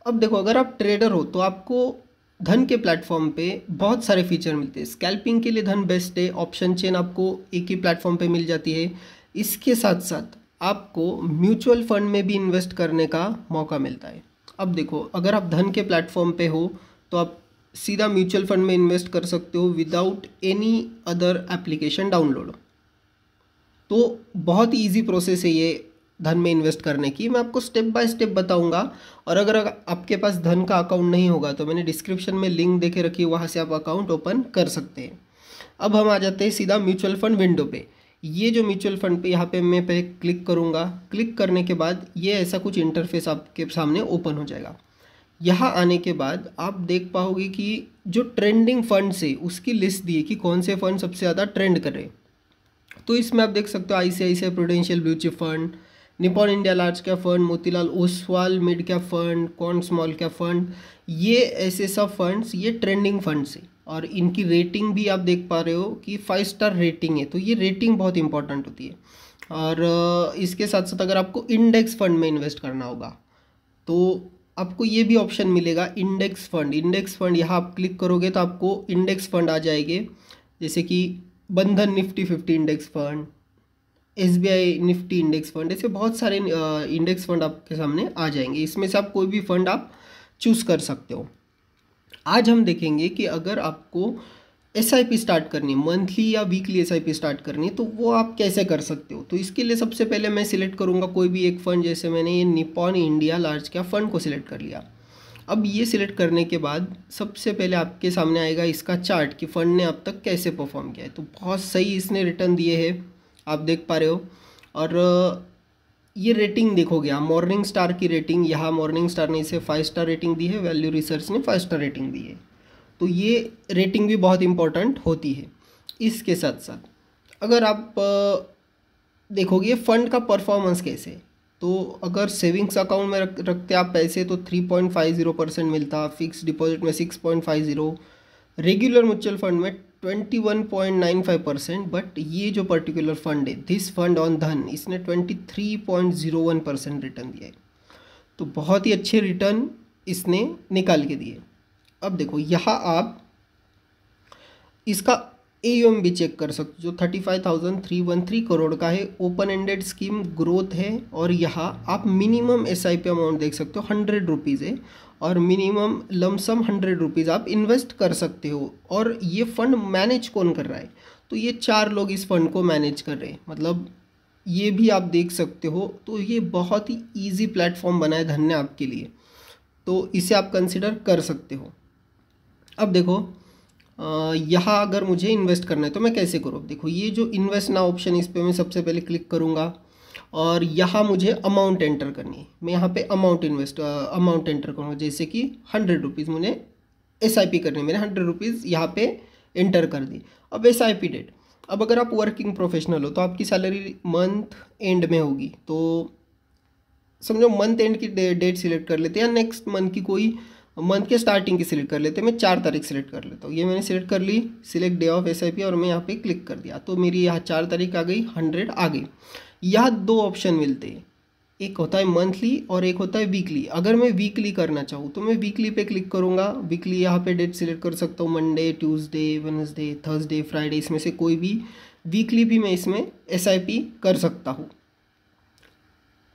अब देखो, अगर आप ट्रेडर हो तो आपको धन के प्लेटफॉर्म पे बहुत सारे फीचर मिलते हैं। स्कैल्पिंग के लिए धन बेस्ट है, ऑप्शन चेन आपको एक ही प्लेटफॉर्म पे मिल जाती है। इसके साथ साथ आपको म्यूचुअल फंड में भी इन्वेस्ट करने का मौका मिलता है। अब देखो, अगर आप धन के प्लेटफॉर्म पे हो तो आप सीधा म्यूचुअल फंड में इन्वेस्ट कर सकते हो without any other application download. तो बहुत ही ईजी प्रोसेस है ये धन में इन्वेस्ट करने की। मैं आपको स्टेप बाय स्टेप बताऊंगा। और अगर आपके पास धन का अकाउंट नहीं होगा तो मैंने डिस्क्रिप्शन में लिंक देके रखी है, वहाँ से आप अकाउंट ओपन कर सकते हैं। अब हम आ जाते हैं सीधा म्यूचुअल फंड विंडो पे। ये जो म्यूचुअल फंड पे यहाँ पे मैं पे क्लिक करूँगा। क्लिक करने के बाद ये ऐसा कुछ इंटरफेस आपके सामने ओपन हो जाएगा। यहाँ आने के बाद आप देख पाओगे कि जो ट्रेंडिंग फंड्स है उसकी लिस्ट दी है कि कौन से फंड सबसे ज़्यादा ट्रेंड कर रहे हैं। तो इसमें आप देख सकते हो ICICI Prudential blue chip fund, Nippon India large cap fund, Motilal Oswal mid cap fund, कॉन स्मॉल कैप फंड। ये ऐसे सब फंड्स ये ट्रेंडिंग फंड्स है और इनकी रेटिंग भी आप देख पा रहे हो कि 5 स्टार रेटिंग है। तो ये रेटिंग बहुत इंपॉर्टेंट होती है। और इसके साथ साथ अगर आपको इंडेक्स फंड में इन्वेस्ट करना होगा तो आपको ये भी ऑप्शन मिलेगा इंडेक्स फंड। इंडेक्स फंड यहाँ आप क्लिक करोगे तो आपको इंडेक्स फंड आ जाएंगे, जैसे कि बंधन Nifty 50 index fund, SBI Nifty index fund, ऐसे बहुत सारे इंडेक्स फंड आपके सामने आ जाएंगे। इसमें से आप कोई भी फंड आप चूज़ कर सकते हो। आज हम देखेंगे कि अगर आपको एसआईपी स्टार्ट करनी है, मंथली या वीकली एसआईपी स्टार्ट करनी है, तो वो आप कैसे कर सकते हो। तो इसके लिए सबसे पहले मैं सिलेक्ट करूँगा कोई भी एक फ़ंड। जैसे मैंने ये Nippon India large cap fund को सिलेक्ट कर लिया। अब ये सिलेक्ट करने के बाद सबसे पहले आपके सामने आएगा इसका चार्ट कि फ़ंड ने अब तक कैसे परफॉर्म किया है। तो बहुत सही इसने रिटर्न दिए हैं, आप देख पा रहे हो। और ये रेटिंग देखोगे आप, मॉर्निंग स्टार की रेटिंग, यहाँ मॉर्निंग स्टार ने इसे 5 स्टार रेटिंग दी है, वैल्यू रिसर्च ने 5 स्टार रेटिंग दी है। तो ये रेटिंग भी बहुत इंपॉर्टेंट होती है। इसके साथ साथ अगर आप देखोगे फ़ंड का परफॉर्मेंस कैसे, तो अगर सेविंग्स अकाउंट में रखते आप पैसे तो 3.50% मिलता, फिक्स डिपॉजिट में 6.50, रेगुलर म्यूचुअल फंड में 21.95%। बट ये जो पर्टिकुलर फंड है दिस फंड ऑन धन, इसने 23.01% रिटर्न दिया है। तो बहुत ही अच्छे रिटर्न इसने निकाल के दिए। अब देखो, यहाँ आप इसका AUM भी चेक कर सकते हो जो 35,313 करोड़ का है। ओपन एंडेड स्कीम ग्रोथ है। और यहाँ आप मिनिमम SIP अमाउंट देख सकते हो 100 रुपीज़ है और मिनिमम लमसम 100 रुपीज़ आप इन्वेस्ट कर सकते हो। और ये फ़ंड मैनेज कौन कर रहा है, तो ये 4 लोग इस फंड को मैनेज कर रहे हैं, मतलब ये भी आप देख सकते हो। तो ये बहुत ही ईजी प्लेटफॉर्म बना है धन ने आपके लिए, तो इसे आप कंसिडर कर सकते हो। अब देखो, यहाँ अगर मुझे इन्वेस्ट करना है तो मैं कैसे करूँ। देखो, ये जो इन्वेस्ट ना ऑप्शन, इस पर मैं सबसे पहले क्लिक करूँगा और यहाँ मुझे अमाउंट एंटर करनी है। मैं यहाँ पे अमाउंट एंटर करूँगा, जैसे कि 100 रुपीज़ मुझे SIP करनी है। मैंने 100 रुपीज़ यहाँ पे एंटर कर दी। अब SIP डेट, अब अगर आप वर्किंग प्रोफेशनल हो तो आपकी सैलरी मंथ एंड में होगी, तो समझो मंथ एंड की डेट सिलेक्ट कर लेते हैं, या नेक्स्ट मंथ की कोई मंथ के स्टार्टिंग की सिलेक्ट कर लेते हैं। मैं 4 तारीख सिलेक्ट कर लेता हूँ। ये मैंने सिलेक्ट कर ली, सिलेक्ट डे ऑफ SIP, और मैं यहाँ पे क्लिक कर दिया तो मेरी यहाँ 4 तारीख आ गई, 100 आ गई। यहाँ 2 ऑप्शन मिलते हैं, एक होता है मंथली और एक होता है वीकली। अगर मैं वीकली करना चाहूँ तो मैं वीकली पे क्लिक करूँगा। वीकली यहाँ पे डेट सिलेक्ट कर सकता हूँ, Monday, Tuesday, Wednesday, Thursday, Friday, इसमें से कोई भी वीकली भी मैं इसमें SIP कर सकता हूँ।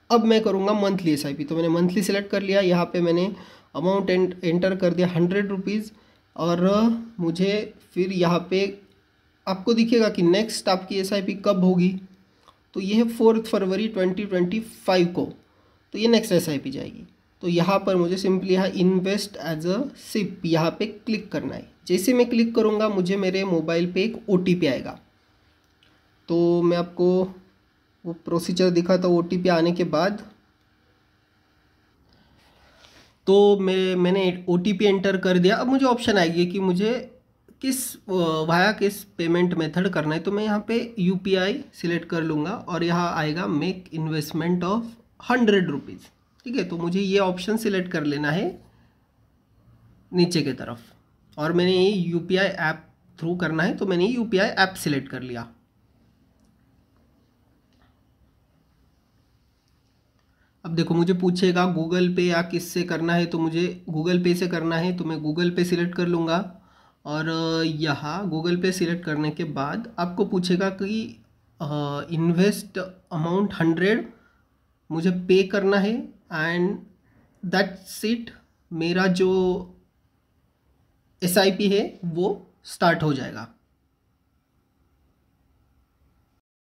अब मैं करूँगा मंथली SIP, तो मैंने मंथली सेलेक्ट कर लिया। यहाँ पे मैंने अमाउंट एंटर कर दिया 100 रुपीज़। और मुझे फिर यहाँ पे आपको दिखेगा कि नेक्स्ट आपकी SIP कब होगी, तो ये है 4 फरवरी 2025 को, तो ये नेक्स्ट SIP जाएगी। तो यहाँ पर मुझे सिंपली यहाँ इन्वेस्ट एज अ सिप यहाँ पे क्लिक करना है। जैसे मैं क्लिक करूँगा मुझे मेरे मोबाइल पे एक OTP आएगा। तो मैं आपको वो प्रोसीजर दिखा था। OTP आने के बाद तो मैंने OTP एंटर कर दिया। अब मुझे ऑप्शन आएगी कि मुझे वाया किस पेमेंट मेथड करना है, तो मैं यहाँ पे UPI सिलेक्ट कर लूँगा और यहाँ आएगा मेक इन्वेस्टमेंट ऑफ 100 रुपीज़। ठीक है, तो मुझे ये ऑप्शन सिलेक्ट कर लेना है नीचे की तरफ, और मैंने ये UPI ऐप थ्रू करना है, तो मैंने UPI ऐप सिलेक्ट कर लिया। अब देखो मुझे पूछेगा गूगल पे या किससे करना है, तो मुझे गूगल पे से करना है, तो मैं गूगल पे सिलेक्ट कर लूँगा। और यहाँ गूगल पे सिलेक्ट करने के बाद आपको पूछेगा कि इन्वेस्ट अमाउंट 100 मुझे पे करना है, एंड दैट्स इट। मेरा जो SIP है वो स्टार्ट हो जाएगा।